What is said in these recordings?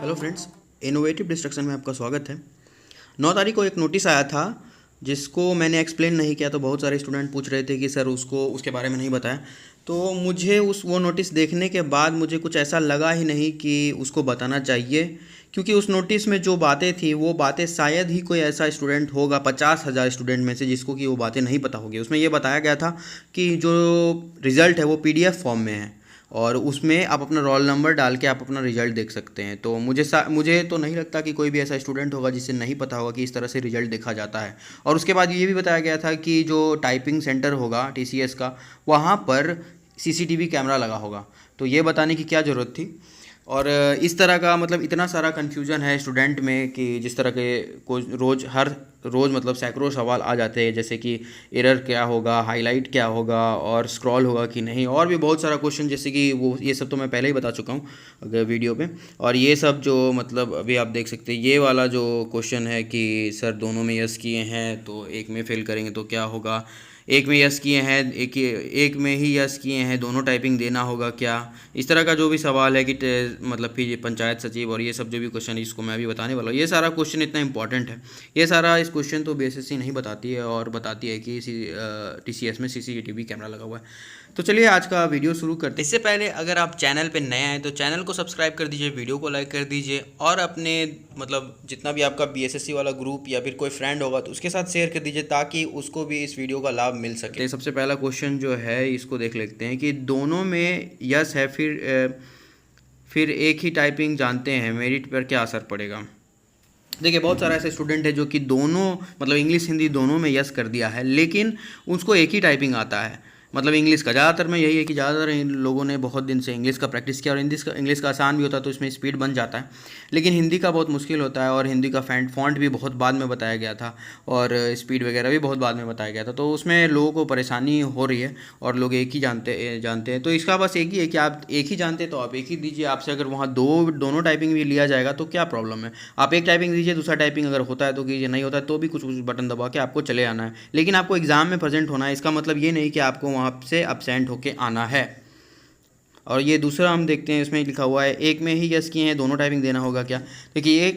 Hello friends, innovative destruction में आपका स्वागत है। 9 तारीख को एक नोटिस आया था जिसको मैंने एक्सप्लेन नहीं किया, तो बहुत सारे स्टूडेंट पूछ रहे थे कि सर उसको उसके बारे में नहीं बताया। तो मुझे वो नोटिस देखने के बाद मुझे कुछ ऐसा लगा ही नहीं कि उसको बताना चाहिए, क्योंकि उस नोटिस में जो बातें थी वो बातें शायद ही कोई ऐसा स्टूडेंट होगा 50,000 स्टूडेंट में से जिसको कि वो बातें नहीं पता होगी। उसमें ये बताया गया था कि जो रिज़ल्ट है वो PDF फॉर्म में है और उसमें आप अपना रोल नंबर डाल के आप अपना रिजल्ट देख सकते हैं। तो मुझे तो नहीं लगता कि कोई भी ऐसा स्टूडेंट होगा जिसे नहीं पता होगा कि इस तरह से रिजल्ट देखा जाता है। और उसके बाद ये भी बताया गया था कि जो टाइपिंग सेंटर होगा TCS का, वहाँ पर CCTV कैमरा लगा होगा। तो ये बताने की क्या ज़रूरत थी। और इस तरह का मतलब इतना सारा कन्फ्यूज़न है स्टूडेंट में कि जिस तरह के हर रोज़ मतलब सैकड़ों सवाल आ जाते हैं, जैसे कि एरर क्या होगा, हाईलाइट क्या होगा और स्क्रॉल होगा कि नहीं, और भी बहुत सारा क्वेश्चन, जैसे कि वो ये सब तो मैं पहले ही बता चुका हूँ अगर वीडियो पे। और ये सब जो मतलब अभी आप देख सकते हैं, ये वाला जो क्वेश्चन है कि सर दोनों में यस किए हैं तो एक में फेल करेंगे तो क्या होगा, एक में यस किए हैं एक में ही यस किए हैं दोनों टाइपिंग देना होगा क्या, इस तरह का जो भी सवाल है कि मतलब फिर ये पंचायत सचिव और ये सब जो भी क्वेश्चन है इसको मैं अभी बताने वाला हूँ। ये सारा क्वेश्चन इतना इंपॉर्टेंट है, ये सारा इस क्वेश्चन तो BSSC नहीं बताती है और बताती है कि TCS में CCTV कैमरा लगा हुआ है। तो चलिए आज का वीडियो शुरू करते हैं। इससे पहले अगर आप चैनल पे नए आए तो चैनल को सब्सक्राइब कर दीजिए, वीडियो को लाइक कर दीजिए और अपने मतलब जितना भी आपका BSSC वाला ग्रुप या फिर कोई फ्रेंड होगा तो उसके साथ शेयर कर दीजिए ताकि उसको भी इस वीडियो का लाभ मिल सके। सबसे पहला क्वेश्चन जो है इसको देख लेते हैं कि दोनों में यस है, फिर एक ही टाइपिंग जानते हैं, मेरिट पर क्या असर पड़ेगा। देखिए बहुत सारा ऐसे स्टूडेंट है जो कि दोनों मतलब इंग्लिश हिंदी दोनों में यस कर दिया है, लेकिन उसको एक ही टाइपिंग आता है। मतलब इंग्लिश का ज़्यादातर में यही है कि ज़्यादातर इन लोगों ने बहुत दिन से इंग्लिश का प्रैक्टिस किया और इंग्लिश का आसान भी होता है तो इसमें स्पीड बन जाता है, लेकिन हिंदी का बहुत मुश्किल होता है और हिंदी का फॉन्ट भी बहुत बाद में बताया गया था और स्पीड वगैरह भी बहुत बाद में बताया गया था। तो उसमें लोगों को परेशानी हो रही है और लोग एक ही जानते हैं। तो इसका बस एक ही है कि आप एक ही जानते हैं तो आप एक ही दीजिए। आपसे अगर वहाँ दोनों टाइपिंग भी लिया जाएगा तो क्या प्रॉब्लम है, आप एक टाइपिंग दीजिए, दूसरा टाइपिंग अगर होता है तो कीजिए, नहीं होता है तो भी कुछ बटन दबा के आपको चले आना है, लेकिन आपको एग्ज़ाम में प्रेजेंट होना है। इसका मतलब ये नहीं कि आपको वहाँ से अब्सेंट होके आना है। और ये दूसरा हम देखते हैं, इसमें लिखा हुआ है एक में ही यस किए हैं दोनों टाइपिंग देना होगा क्या। देखिए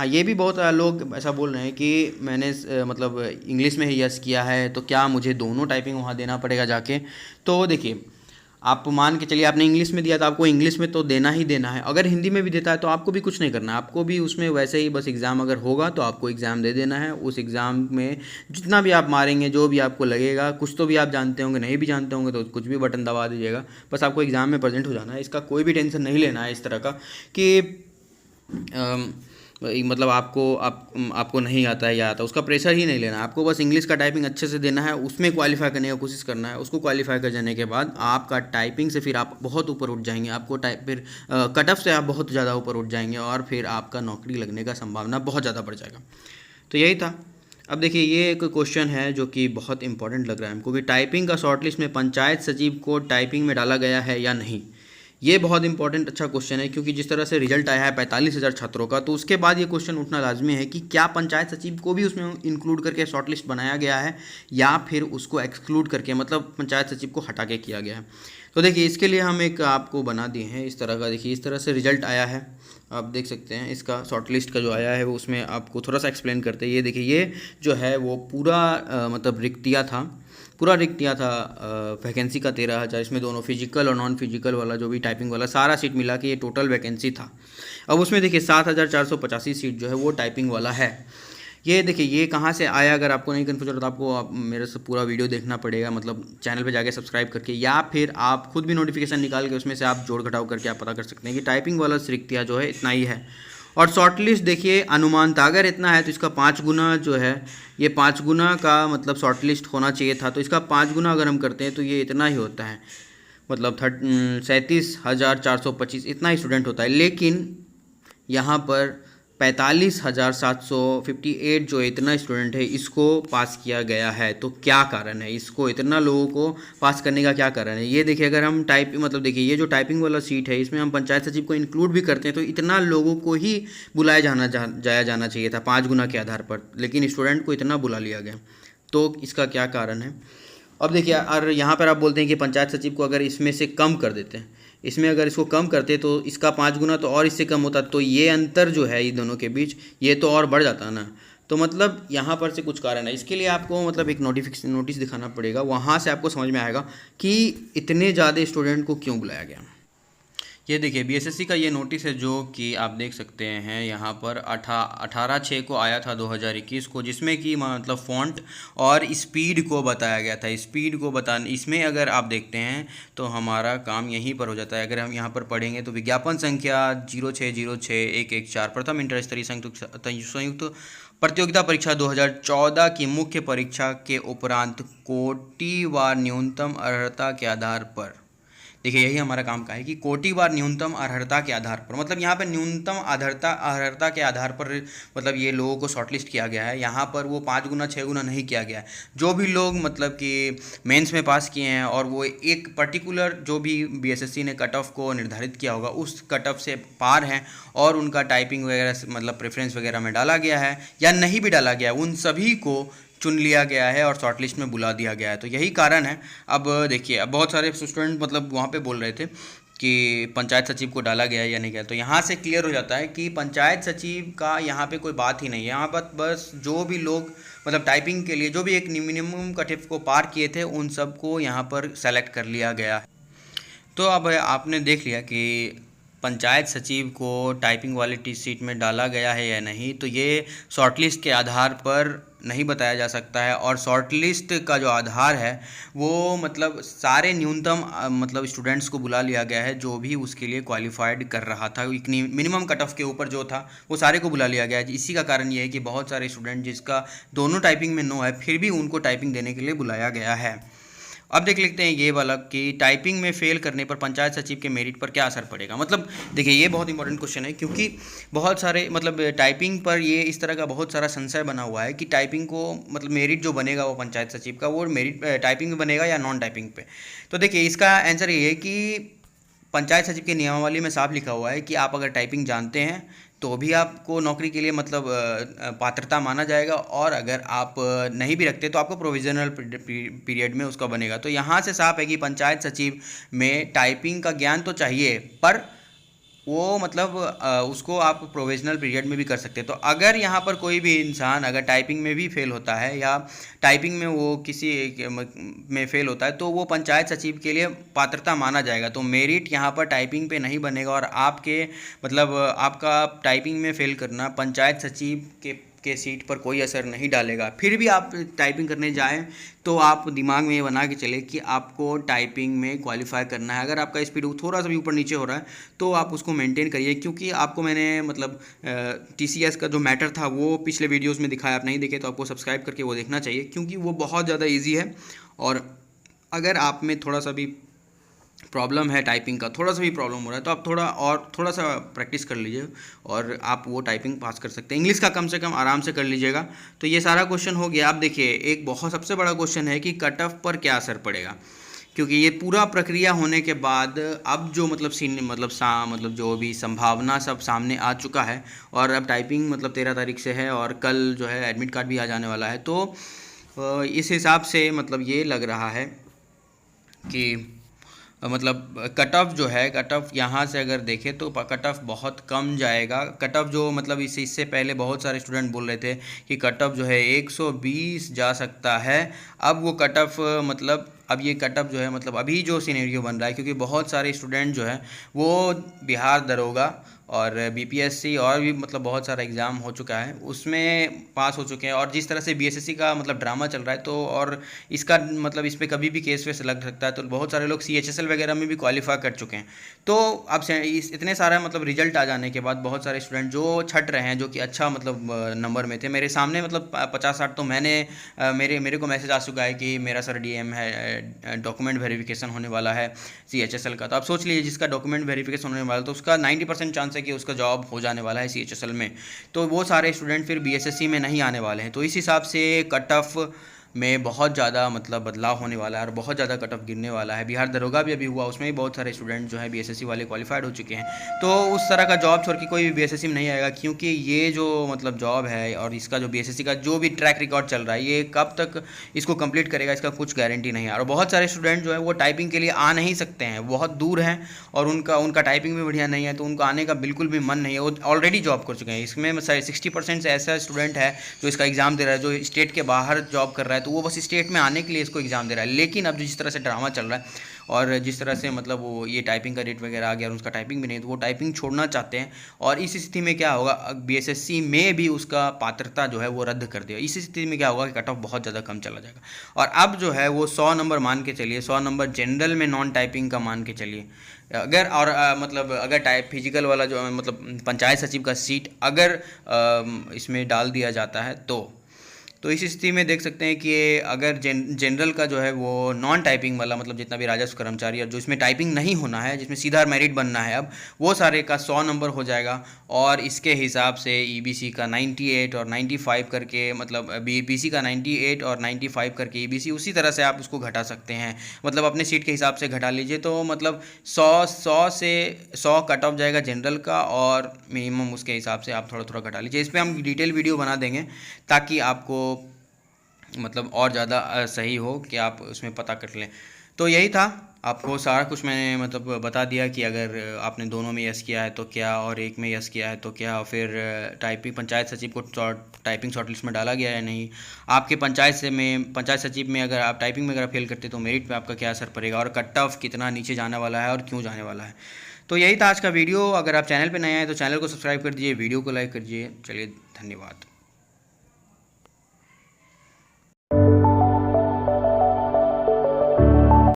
ये भी बहुत लोग ऐसा बोल रहे हैं कि मैंने मतलब इंग्लिश में ही यस किया है तो क्या मुझे दोनों टाइपिंग वहाँ देना पड़ेगा जाके। तो देखिए आप मान के चलिए आपने इंग्लिश में दिया तो आपको इंग्लिश में तो देना ही देना है, अगर हिंदी में भी देता है तो आपको भी कुछ नहीं करना है, आपको भी उसमें वैसे ही बस एग्ज़ाम अगर होगा तो आपको एग्ज़ाम दे देना है। उस एग्ज़ाम में जितना भी आप मारेंगे, जो भी आपको लगेगा, कुछ तो भी आप जानते होंगे, नहीं भी जानते होंगे तो कुछ भी बटन दबा दीजिएगा, बस आपको एग्ज़ाम में प्रेजेंट हो जाना है। इसका कोई भी टेंशन नहीं लेना है इस तरह का कि मतलब आपको नहीं आता है या आता, उसका प्रेशर ही नहीं लेना है। आपको बस इंग्लिश का टाइपिंग अच्छे से देना है, उसमें क्वालिफाई करने की कोशिश करना है। उसको क्वालिफाई कर जाने के बाद आपका टाइपिंग से फिर आप बहुत ऊपर उठ जाएंगे, आपको फिर कट ऑफ से आप बहुत ज़्यादा ऊपर उठ जाएंगे और फिर आपका नौकरी लगने का संभावना बहुत ज़्यादा बढ़ जाएगा। तो यही था। अब देखिए ये एक क्वेश्चन है जो कि बहुत इंपॉर्टेंट लग रहा है हमको कि टाइपिंग का शॉर्टलिस्ट में पंचायत सचिव को टाइपिंग में डाला गया है या नहीं। ये बहुत इंपॉर्टेंट अच्छा क्वेश्चन है, क्योंकि जिस तरह से रिजल्ट आया है 45,000 छात्रों का, तो उसके बाद ये क्वेश्चन उठना लाजमी है कि क्या पंचायत सचिव को भी उसमें इंक्लूड करके शॉर्टलिस्ट बनाया गया है या फिर उसको एक्सक्लूड करके मतलब पंचायत सचिव को हटा के किया गया है। तो देखिए इसके लिए हम एक आपको बना दिए हैं इस तरह का। देखिए इस तरह से रिजल्ट आया है, आप देख सकते हैं इसका शॉर्टलिस्ट का जो आया है वो उसमें आपको थोड़ा सा एक्सप्लेन करते हैं। ये देखिए ये जो है वो पूरा मतलब रिक्तिया था, वैकेंसी का 13,000, इसमें दोनों फिजिकल और नॉन फिजिकल वाला जो भी टाइपिंग वाला सारा सीट मिला के ये टोटल वैकेंसी था। अब उसमें देखिए 7,485 सीट जो है वो टाइपिंग वाला है। ये देखिए ये कहाँ से आया, अगर आपको नहीं कन्फ्यूज हो तो आपको मेरे से पूरा वीडियो देखना पड़ेगा, मतलब चैनल पे जाके सब्सक्राइब करके, या फिर आप खुद भी नोटिफिकेशन निकाल के उसमें से आप जोड़ घटाव करके आप पता कर सकते हैं कि टाइपिंग वाला रिक्तिया जो है इतना ही है। और शॉर्टलिस्ट देखिए अनुमानतः अगर इतना है तो इसका 5 गुना जो है, ये 5 गुना का मतलब शॉर्टलिस्ट होना चाहिए था, तो इसका 5 गुना अगर हम करते हैं तो ये इतना ही होता है, मतलब 37,425 इतना ही स्टूडेंट होता है। लेकिन यहाँ पर 45,758 जो इतना स्टूडेंट है इसको पास किया गया है। तो क्या कारण है, इसको इतना लोगों को पास करने का क्या कारण है। ये देखिए अगर हम मतलब देखिए ये जो टाइपिंग वाला सीट है इसमें हम पंचायत सचिव को इंक्लूड भी करते हैं तो इतना लोगों को ही बुलाया जाना चाहिए था 5 गुना के आधार पर, लेकिन स्टूडेंट को इतना बुला लिया गया। तो इसका क्या कारण है। अब देखिए और यहाँ पर आप बोलते हैं कि पंचायत सचिव को अगर इसमें से कम कर देते हैं, इसमें अगर इसको कम करते तो इसका 5 गुना तो और इससे कम होता, तो ये अंतर जो है इन दोनों के बीच ये तो और बढ़ जाता ना। तो मतलब यहाँ पर से कुछ कारण है, इसके लिए आपको मतलब एक नोटिस दिखाना पड़ेगा, वहाँ से आपको समझ में आएगा कि इतने ज़्यादा स्टूडेंट को क्यों बुलाया गया। ये देखिए बीएसएससी का ये नोटिस है जो कि आप देख सकते हैं यहाँ पर 18/6 को आया था 2021 को, जिसमें कि मतलब फ़ॉन्ट और स्पीड को बताया गया था। स्पीड को बताने इसमें अगर आप देखते हैं तो हमारा काम यहीं पर हो जाता है। अगर हम यहाँ पर पढ़ेंगे तो विज्ञापन संख्या 0606114 प्रथम इंटर स्तरीय संयुक्त प्रतियोगिता परीक्षा 2014 की मुख्य परीक्षा के उपरांत कोटिवार न्यूनतम अर्हता के आधार पर, देखिए यही हमारा काम का है कि कोटिवार न्यूनतम अर्हता के आधार पर, मतलब यहाँ पर न्यूनतम अर्हता के आधार पर मतलब ये लोगों को शॉर्टलिस्ट किया गया है। यहाँ पर वो 5 गुना 6 गुना नहीं किया गया है। जो भी लोग मतलब कि मेंस में पास किए हैं और वो एक पर्टिकुलर जो भी बीएसएससी ने कट ऑफ को निर्धारित किया होगा उस कट ऑफ से पार हैं और उनका टाइपिंग वगैरह मतलब प्रेफरेंस वगैरह में डाला गया है या नहीं भी डाला गया, उन सभी को चुन लिया गया है और शॉर्टलिस्ट में बुला दिया गया है। तो यही कारण है। अब देखिए, अब बहुत सारे स्टूडेंट मतलब वहाँ पे बोल रहे थे कि पंचायत सचिव को डाला गया है या नहीं गया, तो यहाँ से क्लियर हो जाता है कि पंचायत सचिव का यहाँ पे कोई बात ही नहीं है। यहाँ पर बस जो भी लोग मतलब टाइपिंग के लिए जो भी एक मिनिमम कट ऑफ को पार किए थे उन सबको यहाँ पर सेलेक्ट कर लिया गया है। तो अब आपने देख लिया कि पंचायत सचिव को टाइपिंग वाली सीट में डाला गया है या नहीं, तो ये शॉर्टलिस्ट के आधार पर नहीं बताया जा सकता है। और शॉर्टलिस्ट का जो आधार है वो मतलब सारे न्यूनतम मतलब स्टूडेंट्स को बुला लिया गया है जो भी उसके लिए क्वालिफाइड कर रहा था, इतनी मिनिमम कट ऑफ के ऊपर जो था वो सारे को बुला लिया गया है। इसी का कारण ये है कि बहुत सारे स्टूडेंट जिसका दोनों टाइपिंग में नो है फिर भी उनको टाइपिंग देने के लिए बुलाया गया है। अब देख लेते हैं ये वाला कि टाइपिंग में फेल करने पर पंचायत सचिव के मेरिट पर क्या असर पड़ेगा। मतलब देखिए ये बहुत इंपॉर्टेंट क्वेश्चन है, क्योंकि बहुत सारे मतलब टाइपिंग पर ये इस तरह का बहुत सारा संशय बना हुआ है कि टाइपिंग को मतलब मेरिट जो बनेगा वो पंचायत सचिव का वो मेरिट टाइपिंग में बनेगा या नॉन टाइपिंग पे। तो देखिए इसका आंसर ये है कि पंचायत सचिव के नियमावली में साफ लिखा हुआ है कि आप अगर टाइपिंग जानते हैं तो भी आपको नौकरी के लिए मतलब पात्रता माना जाएगा, और अगर आप नहीं भी रखते तो आपको प्रोविजनल पीरियड में उसका बनेगा। तो यहाँ से साफ है कि पंचायत सचिव में टाइपिंग का ज्ञान तो चाहिए, पर वो मतलब उसको आप प्रोविजनल पीरियड में भी कर सकते हैं। तो अगर यहाँ पर कोई भी इंसान अगर टाइपिंग में भी फेल होता है या टाइपिंग में वो किसी में फेल होता है तो वो पंचायत सचिव के लिए पात्रता माना जाएगा। तो मेरिट यहाँ पर टाइपिंग पे नहीं बनेगा और आपके मतलब आपका टाइपिंग में फेल करना पंचायत सचिव के सीट पर कोई असर नहीं डालेगा। फिर भी आप टाइपिंग करने जाएं तो आप दिमाग में ये बना के चले कि आपको टाइपिंग में क्वालिफाई करना है। अगर आपका स्पीड थोड़ा सा भी ऊपर नीचे हो रहा है तो आप उसको मेंटेन करिए, क्योंकि आपको मैंने मतलब टीसीएस का जो मैटर था वो पिछले वीडियोस में दिखाया, आप नहीं देखे तो आपको सब्सक्राइब करके वो देखना चाहिए, क्योंकि वो बहुत ज़्यादा ईजी है। और अगर आप में थोड़ा सा भी प्रॉब्लम है टाइपिंग का, थोड़ा सा भी प्रॉब्लम हो रहा है तो आप थोड़ा सा प्रैक्टिस कर लीजिए और आप वो टाइपिंग पास कर सकते हैं। इंग्लिश का कम से कम आराम से कर लीजिएगा। तो ये सारा क्वेश्चन हो गया। आप देखिए एक बहुत सबसे बड़ा क्वेश्चन है कि कट ऑफ पर क्या असर पड़ेगा, क्योंकि ये पूरा प्रक्रिया होने के बाद अब जो मतलब जो भी संभावना सब सामने आ चुका है और अब टाइपिंग मतलब 13 तारीख से है और कल जो है एडमिट कार्ड भी आ जाने वाला है। तो इस हिसाब से मतलब ये लग रहा है कि मतलब कट ऑफ जो है, कट ऑफ यहाँ से अगर देखें तो कट ऑफ बहुत कम जाएगा। कट ऑफ जो मतलब इससे पहले बहुत सारे स्टूडेंट बोल रहे थे कि कट ऑफ जो है 120 जा सकता है। अब वो कट ऑफ मतलब अब ये कट ऑफ जो है मतलब अभी जो सिनेरियो बन रहा है, क्योंकि बहुत सारे स्टूडेंट जो है वो बिहार दरोगा और बीपीएससी और भी मतलब बहुत सारा एग्ज़ाम हो चुका है उसमें पास हो चुके हैं, और जिस तरह से बीएसएससी का मतलब ड्रामा चल रहा है तो और इसका मतलब इस पर कभी भी केस वेस लग सकता है। तो बहुत सारे लोग सीएचएसएल वगैरह में भी क्वालिफाई कर चुके हैं। तो अब इतने सारा मतलब रिजल्ट आ जाने के बाद बहुत सारे स्टूडेंट जो छट रहे हैं, जो कि अच्छा मतलब नंबर में थे, मेरे सामने मतलब 50-60 तो मेरे को मैसेज आ चुका है कि मेरा सर डीएम है, डॉक्यूमेंट वेरिफिकेशन होने वाला है सीएचएसएल का। तो आप सोच लीजिए जिसका डॉक्यूमेंट वेरिफिकेशन होने वाला है तो उसका 90% चांस है कि उसका जॉब हो जाने वाला है सीएचएसएल में। तो वो सारे स्टूडेंट फिर बीएसएससी में नहीं आने वाले हैं। तो इस हिसाब से कट ऑफ में बहुत ज़्यादा मतलब बदलाव होने वाला है और बहुत ज़्यादा कट ऑफ गिरने वाला है। बिहार दरोगा भी अभी हुआ, उसमें भी बहुत सारे स्टूडेंट जो है बीएसएससी वाले क्वालिफाइड हो चुके हैं। तो उस तरह का जॉब छोड़ के कोई भी बीएसएससी में नहीं आएगा, क्योंकि ये जो मतलब जॉब है और इसका जो बीएसएससी का जो भी ट्रैक रिकॉर्ड चल रहा है, ये कब तक इसको कंप्लीट करेगा इसका कुछ गारंटी नहीं है। और बहुत सारे स्टूडेंट जो है वो टाइपिंग के लिए आ नहीं सकते हैं, बहुत दूर हैं और उनका टाइपिंग भी बढ़िया नहीं है, तो उनको आने का बिल्कुल भी मन नहीं है, वो ऑलरेडी जॉब कर चुके हैं। इसमें 60% से ऐसा स्टूडेंट है जो इसका एग्ज़ाम दे रहा है, जो स्टेट के बाहर जॉब कर रहा है, तो वो बस स्टेट में आने के लिए इसको एग्ज़ाम दे रहा है। लेकिन अब जिस तरह से ड्रामा चल रहा है और जिस तरह से मतलब वो ये टाइपिंग का रेट वगैरह आ गया और उसका टाइपिंग भी नहीं, तो वो टाइपिंग छोड़ना चाहते हैं। और इस स्थिति में क्या होगा, बीएसएससी में भी उसका पात्रता जो है वो रद्द कर दिया। इस स्थिति में क्या होगा कि कट ऑफ बहुत ज़्यादा कम चला जाएगा। और अब जो है वो 100 नंबर मान के चलिए, 100 नंबर जनरल में नॉन टाइपिंग का मान के चलिए। अगर और मतलब अगर टाइप फिजिकल वाला जो मतलब पंचायत सचिव का सीट अगर इसमें डाल दिया जाता है तो इस स्थिति में देख सकते हैं कि अगर जनरल का जो है वो नॉन टाइपिंग वाला मतलब जितना भी राजस्व कर्मचारी और जो इसमें टाइपिंग नहीं होना है, जिसमें सीधा मेरिट बनना है, अब वो सारे का 100 नंबर हो जाएगा। और इसके हिसाब से ईबीसी का 98 और 95 करके, मतलब बीपीसी का 98 और 95 करके ईबीसी, उसी तरह से आप उसको घटा सकते हैं। मतलब अपने सीट के हिसाब से घटा लीजिए, तो मतलब 100 से 100 कट ऑफ जाएगा जनरल का, और मिनिमम उसके हिसाब से आप थोड़ा थोड़ा घटा लीजिए। इस पर हम डिटेल वीडियो बना देंगे ताकि आपको मतलब और ज़्यादा सही हो कि आप उसमें पता कर लें। तो यही था, आपको सारा कुछ मैंने मतलब बता दिया कि अगर आपने दोनों में यस किया है तो क्या, और एक में यस किया है तो क्या, और फिर टाइपिंग पंचायत सचिव को टाइपिंग शॉर्ट लिस्ट में डाला गया है नहीं, आपके पंचायत सचिव में अगर आप टाइपिंग में अगर फेल करते तो मेरिट पे आपका क्या असर पड़ेगा, और कट ऑफ कितना नीचे जाने वाला है और क्यों जाने वाला है। तो यही था आज का वीडियो। अगर आप चैनल पर नए आए तो चैनल को सब्सक्राइब कर दीजिए, वीडियो को लाइक कर दीजिए। चलिए, धन्यवाद।